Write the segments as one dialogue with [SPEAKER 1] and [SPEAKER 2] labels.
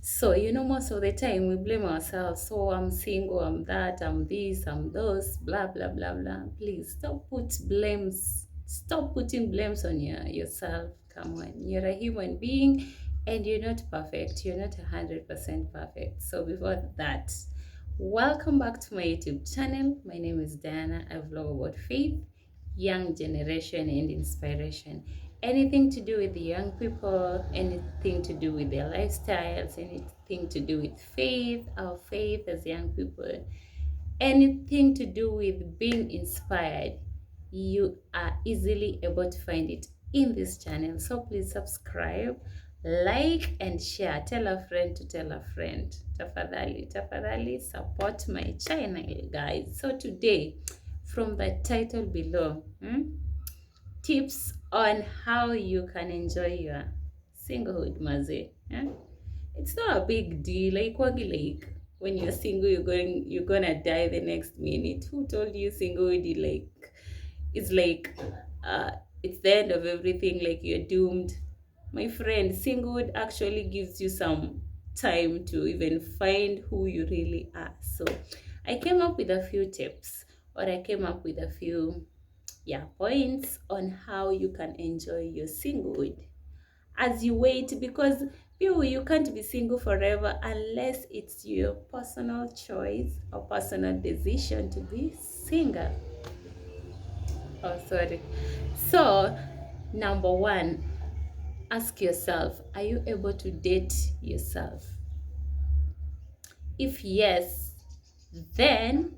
[SPEAKER 1] So, most of the time we blame ourselves. So, I'm single, I'm that, I'm this, I'm those, blah, blah, blah, blah. Please stop putting blames on yourself. Come on. You're a human being and you're not perfect. You're not 100% perfect. So, before that, welcome back to my YouTube channel. My name is Diana. I vlog about faith, young generation, and inspiration. Anything to do with the young people, anything to do with their lifestyles, anything to do with faith, our faith as young people, anything to do with being inspired, you are easily able to find it in this channel. So please subscribe, like, and share. Tell a friend to tell a friend. Tafadhali, tafadhali, support my channel, guys. So today, from the title below, tips on how you can enjoy your singlehood, maze. It's not a big deal. Like when you're single, you're gonna die the next minute. Who told you singlehood it's like uh it's the end of everything, like you're doomed? My friend, singlehood actually gives you some time to even find who you really are. So I came up with a few tips, or I came up with a few points on how you can enjoy your singlehood as you wait, because you can't be single forever unless it's your personal choice or personal decision to be single. Oh, sorry. So, number one, ask yourself, are you able to date yourself? If yes, then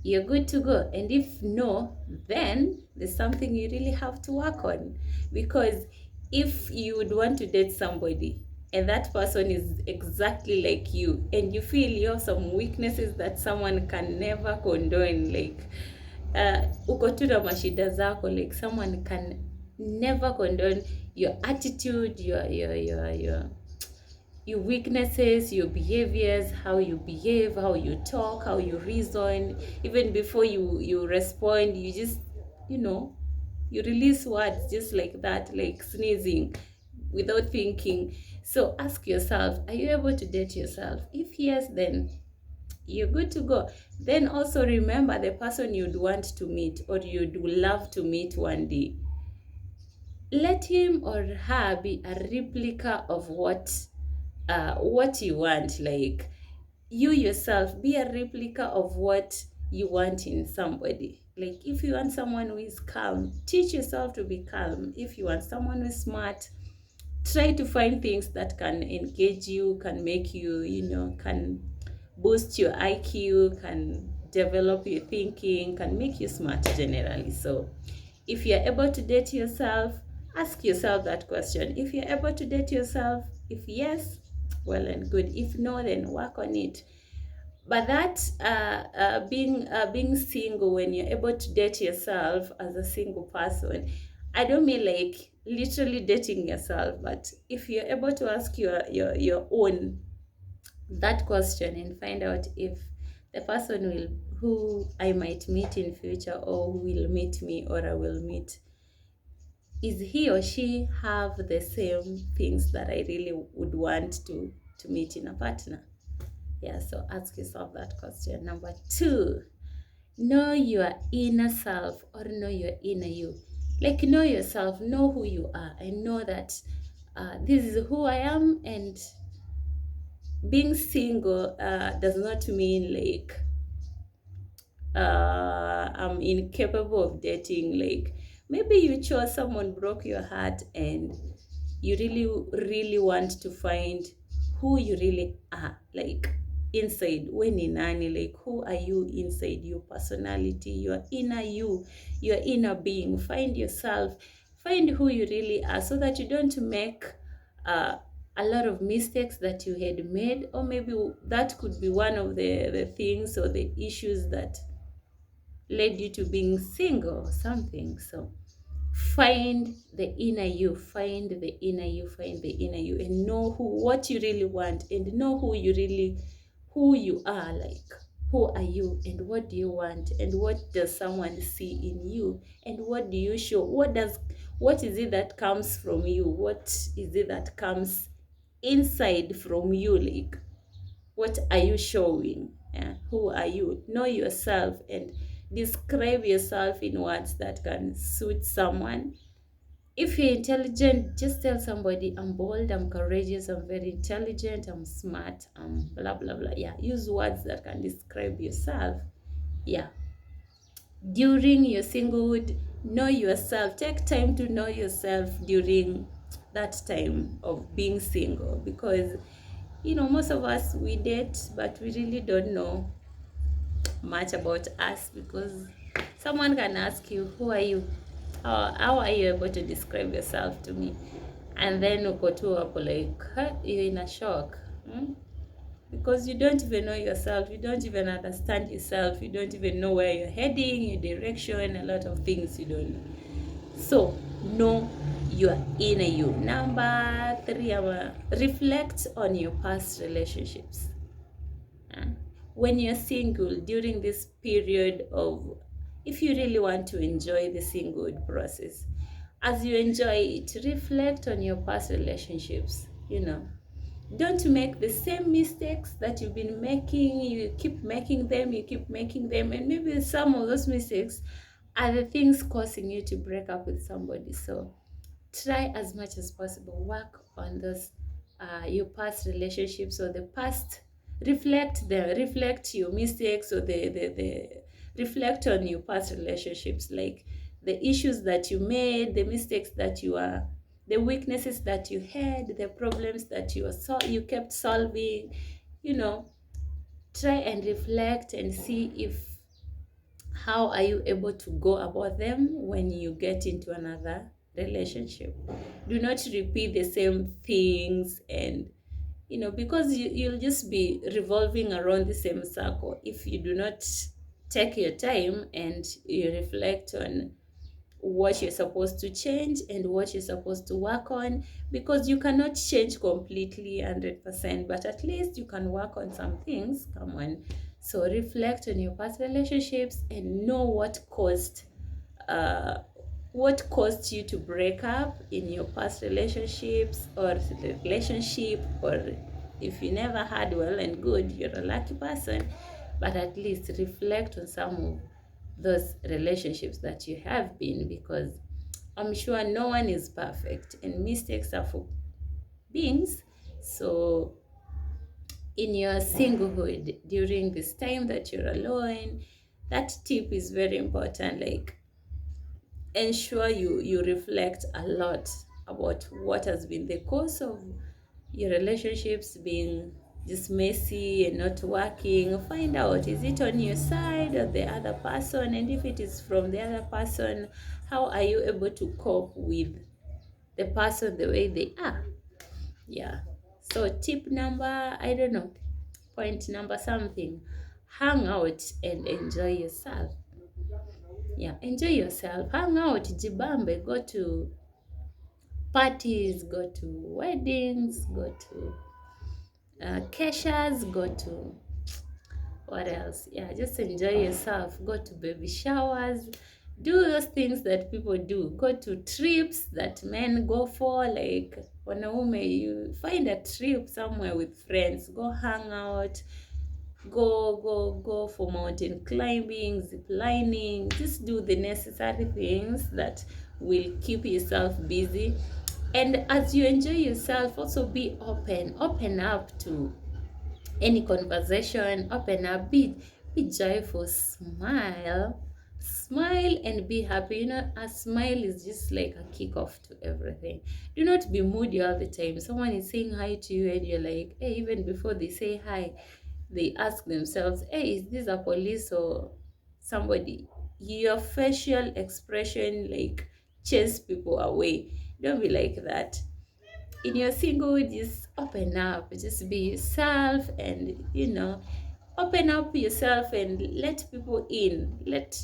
[SPEAKER 1] you're good to go. And if no, then there's something you really have to work on. Because if you would want to date somebody and that person is exactly like you, and you feel you have some weaknesses that someone can never condone, like uko tu na mashida zako, like someone can never condone your attitude, your weaknesses, your behaviors, how you behave, how you talk, how you reason. Even before you respond, you just, you release words just like that, like sneezing without thinking. So ask yourself, are you able to date yourself? If yes, then you're good to go. Then also remember the person you'd want to meet or you'd love to meet one day. Let him or her be a replica of what you want. Like, you yourself, be a replica of what you want in somebody. Like, if you want someone who is calm, teach yourself to be calm. If you want someone who is smart, try to find things that can engage you, can make you, can boost your IQ, can develop your thinking, can make you smart generally. So if you're able to date yourself, ask yourself that question. If you're able to date yourself, if yes, well and good. If no, then work on it. But that being single, when you're able to date yourself as a single person, I don't mean like literally dating yourself, but if you're able to ask your own that question and find out if the person will who I might meet in future, or who will meet me or I will meet, is he or she have the same things that I really would want to meet in a partner? Yeah, so ask yourself that question. Number two, know your inner self, or know your inner you. Like, know yourself, know who you are, and know that this is who I am. And being single does not mean like I'm incapable of dating. Like, maybe you chose someone, broke your heart, and you really, really want to find who you really are, like inside. When in nani, like, who are you inside? Your personality, your inner you, your inner being. Find yourself, find who you really are, so that you don't make uh, a lot of mistakes that you had made, or maybe that could be one of the things or the issues that led you to being single or something. So find the inner you, find the inner you, find the inner you, and know what you really want, and know who you are. Like, who are you, and what do you want, and what does someone see in you, and what do you show? What is it that comes from you? What is it that comes inside from you, like what are you showing? Yeah? Who are you? Know yourself and describe yourself in words that can suit someone. If you're intelligent, just tell somebody, I'm bold, I'm courageous, I'm very intelligent, I'm smart, I'm blah blah blah. Yeah, use words that can describe yourself. Yeah. During your singlehood, know yourself. Take time to know yourself during that time of being single, because most of us, we date, but we really don't know much about us, because someone can ask you, who are you? How are you able to describe yourself to me? And then uko tu hapo like, huh? You're in a shock. Because you don't even know yourself, you don't even understand yourself, you don't even know where you're heading, your direction, a lot of things you don't know. So know your inner you. Number 3, reflect on your past relationships. When you're single, during this period of, if you really want to enjoy the singlehood process, as you enjoy it, reflect on your past relationships. Don't make the same mistakes that you've been making. You keep making them, and maybe some of those mistakes are the things causing you to break up with somebody. So try as much as possible, work on those your past relationships, or the past. Reflect your mistakes, or the reflect on your past relationships, like the issues that you made, the mistakes that you are, the weaknesses that you had, the problems that you kept solving. you know Try and reflect and see if, how are you able to go about them when you get into another relationship. Do not repeat the same things, and because you'll just be revolving around the same circle if you do not take your time and you reflect on what you're supposed to change and what you're supposed to work on, because you cannot change completely 100%, but at least you can work on some things. Come on. So reflect on your past relationships and know uh, what caused you to break up in your past relationships or relationship. Or if you never had, well and good, you're a lucky person, but at least reflect on some of those relationships that you have been, because I'm sure no one is perfect and mistakes are for beings. So in your singlehood, during this time that you're alone, that tip is very important. Like, ensure you reflect a lot about what has been the cause of your relationships being just messy and not working. Find out, is it on your side or the other person? And if it is from the other person, how are you able to cope with the person the way they are? Yeah. So tip number, I don't know, point number something, hang out and enjoy yourself. Yeah, enjoy yourself, hang out, jibambe, go to parties, go to weddings, go to keshas, go to, what else? Yeah, just enjoy yourself. Go to baby showers. Do those things that people do. Go to trips that men go for. Like, wanaume, you find a trip somewhere with friends. Go hang out. Go for mountain climbing, zip lining. Just do the necessary things that will keep yourself busy. And as you enjoy yourself, also be open. Open up to any conversation. Open up, be joyful, smile and be happy. A smile is just like a kickoff to everything. Do not be moody all the time. Someone is saying hi to you and you're like, hey, even before they say hi, they ask themselves, hey, is this a police or somebody? Your facial expression like chase people away. Don't be like that. In your single, just open up, just be yourself, and open up yourself and let people in, let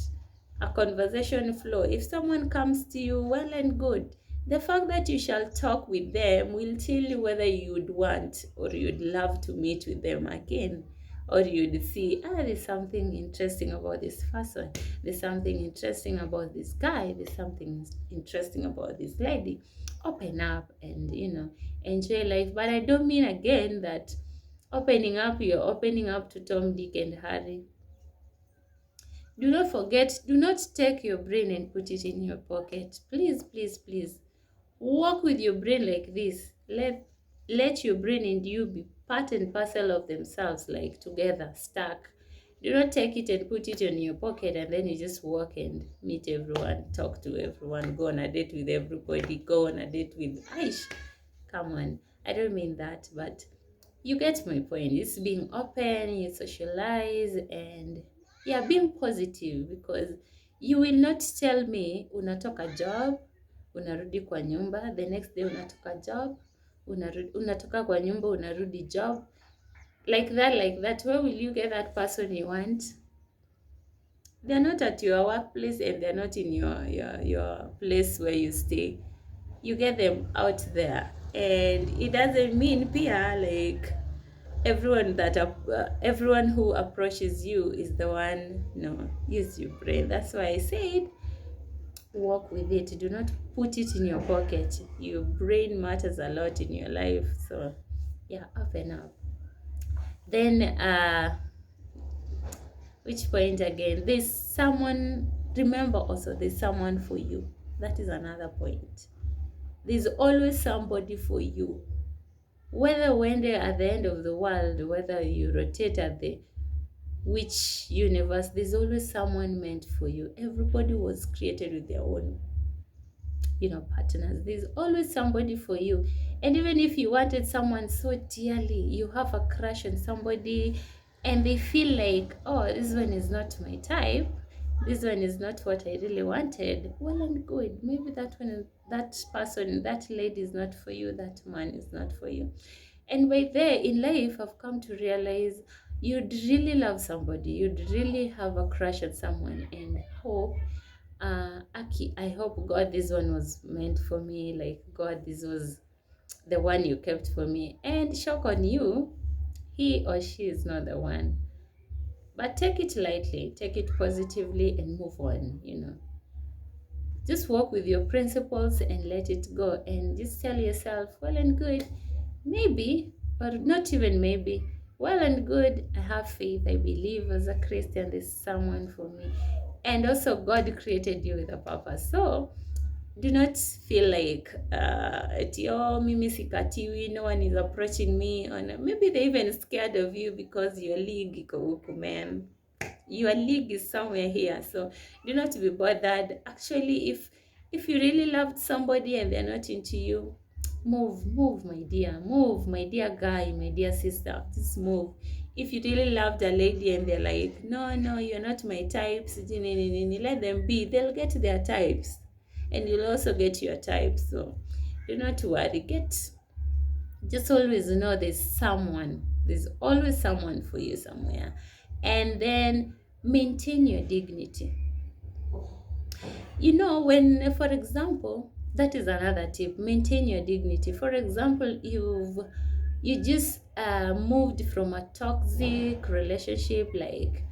[SPEAKER 1] a conversation flow. If someone comes to you, well and good. The fact that you shall talk with them will tell you whether you'd want or you'd love to meet with them again. Or you'd see, there's something interesting about this person, there's something interesting about this guy, there's something interesting about this lady. Open up and, enjoy life. But I don't mean again that opening up, you're opening up to Tom, Dick, and Harry. Do not forget, do not take your brain and put it in your pocket. Please, please, please. Walk with your brain like this. Let your brain and you be part and parcel of themselves, like together, stuck. Do not take it and put it in your pocket and then you just walk and meet everyone, talk to everyone, go on a date with everybody, go on a date with Aish. Come on. I don't mean that, but you get my point. It's being open, you socialize, and yeah, being positive, because you will not tell me unatoka job, unarudi kwa nyumba, the next day unatoka job, unatoka kwa nyumba, unarudi job, like that, like that. Where will you get that person you want? They're not at your workplace and they're not in your place where you stay. You get them out there, and it doesn't mean pia like everyone who approaches you is the one. No, use your brain. That's why I said walk with it. Do not put it in your pocket. Your brain matters a lot in your life. So yeah, open up. Then which point again? There's someone. Remember also, there's someone for you. That is another point. There's always somebody for you. Whether when they're at the end of the world, whether you rotate at the which universe, there's always someone meant for you. Everybody was created with their own, partners. There's always somebody for you. And even if you wanted someone so dearly, you have a crush on somebody and they feel like, oh, this one is not my type, this one is not what I really wanted, well and good. Maybe that one, that person, that lady is not for you, that man is not for you. And by there in life, I've come to realize you'd really love somebody, you'd really have a crush on someone, and hope, Aki, I hope, God, this one was meant for me. Like, God, this was the one you kept for me. And shock on you, he or she is not the one. But take it lightly, take it positively, and move on. Just work with your principles and let it go. And just tell yourself, well and good, maybe, or not even maybe, well and good, I have faith, I believe as a Christian there's someone for me. And also God created you with a purpose. So do not feel like mimi sikatiwi, no one is approaching me, or maybe they're even scared of you because your league iko huku, man. Your league is somewhere here. So do not be bothered. Actually, if you really loved somebody and they're not into you, move, my dear. Move, my dear guy, my dear sister. Just move. If you really loved a lady and they're like, no, you're not my types, let them be. They'll get their types. And you'll also get your type. So do not worry. Just always know there's someone. There's always someone for you somewhere. And then maintain your dignity. When, for example, that is another tip. Maintain your dignity. For example, you just moved from a toxic relationship, like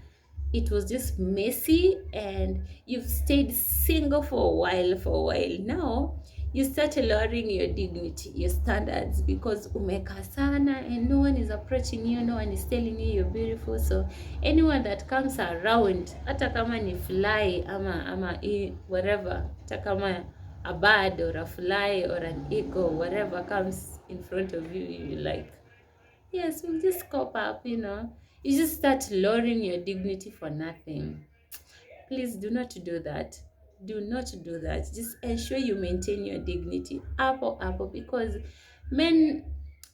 [SPEAKER 1] it was just messy, and you've stayed single for a while. Now you start lowering your dignity, your standards, because umeka sana and no one is approaching you, no one is telling you you're beautiful. So anyone that comes around, hata kama ni fly ama whatever, hata kama a bird or a fly or an eagle, whatever comes in front of you, you like, yes, we'll just cope up. You just start lowering your dignity for nothing. Please do not do that. Do not do that. Just ensure you maintain your dignity. Up, because men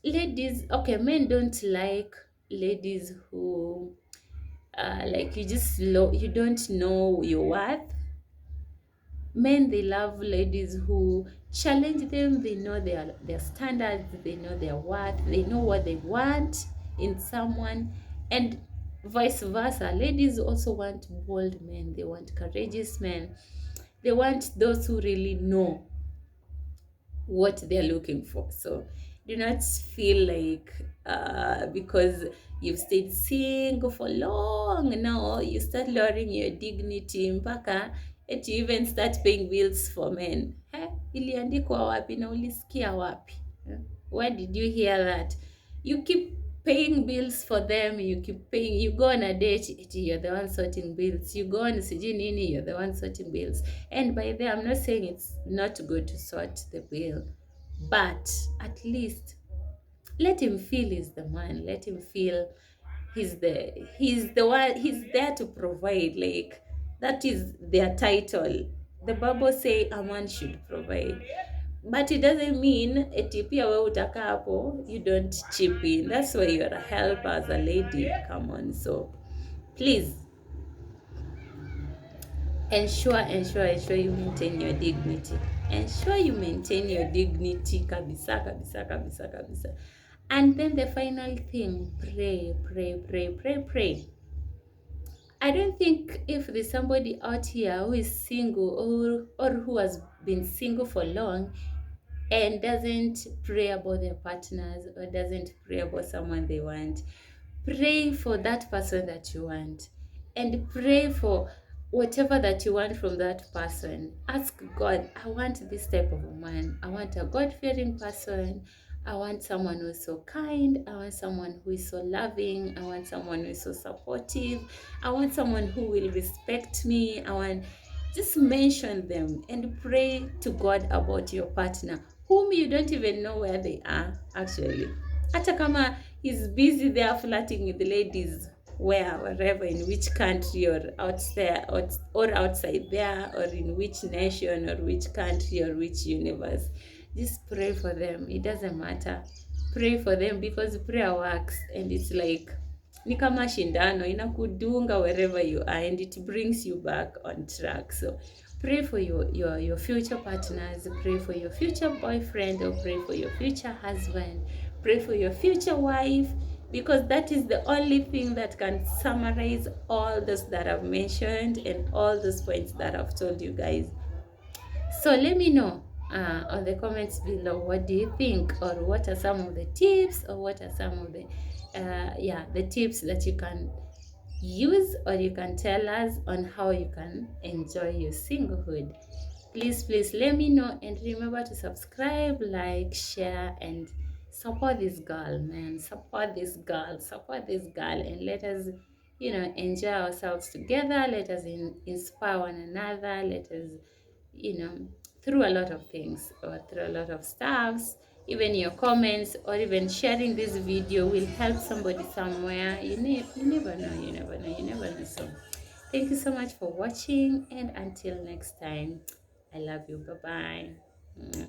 [SPEAKER 1] don't like ladies who like you don't know your worth. Men, they love ladies who challenge them. They know their standards, they know their worth, they know what they want in someone, and vice versa. Ladies also want bold men, they want courageous men, they want those who really know what they're looking for. So Do not feel like because you've stayed single for long now you start lowering your dignity mpaka you even start paying bills for men. Iliandikwa wapi na ulisikia wapi? Where did you hear that? You keep paying bills for them, you keep paying, you go on a date, you're the one sorting bills, you go on sijui nini, you're the one sorting bills. And by the way, I'm not saying it's not good to sort the bill, but at least let him feel he's the man. Let him feel he's the one, he's there to provide. Like, that is their title. The Bible say a man should provide, but it doesn't mean eti pia we utakaa hapo you don't chip in. That's why you're a help as a lady. Come on. So please ensure you maintain your dignity. Ensure you maintain your dignity kabisa kabisa kabisa kabisa. And then the final thing, pray. I don't think if there's somebody out here who is single or who has been single for long and doesn't pray about their partners or doesn't pray about someone they want. Pray for that person that you want, and pray for whatever that you want from that person. Ask God, I want this type of a man. I want a God-fearing person. I want someone who is so kind. I want someone who is so loving. I want someone who is so supportive. I want someone who will respect me. Just mention them and pray to God about your partner, whom you don't even know where they are actually. Hata kama he's busy there flirting with the ladies wherever, in which country or out there, or outside there, or in which nation or which country or which universe, just pray for them. It doesn't matter. Pray for them, because prayer works, and it's like ni kama shindano inakudunga wherever you are, and it brings you back on track. So pray for your future partners, pray for your future boyfriend, or pray for your future husband, pray for your future wife, because that is the only thing that can summarize all this that I've mentioned and all those points that I've told you guys. So let me know on the comments below, what do you think, or what are some of the tips, or what are some of the the tips that you can use, or you can tell us on how you can enjoy your singlehood. Please let me know, and remember to subscribe, like, share, and support this girl, man. Support this girl, and let us enjoy ourselves together. Let us inspire one another. Let us through a lot of things, or through a lot of stuffs. Even your comments, or even sharing this video will help somebody somewhere. You never know. So thank you so much for watching, and until next time, I love you. Bye bye.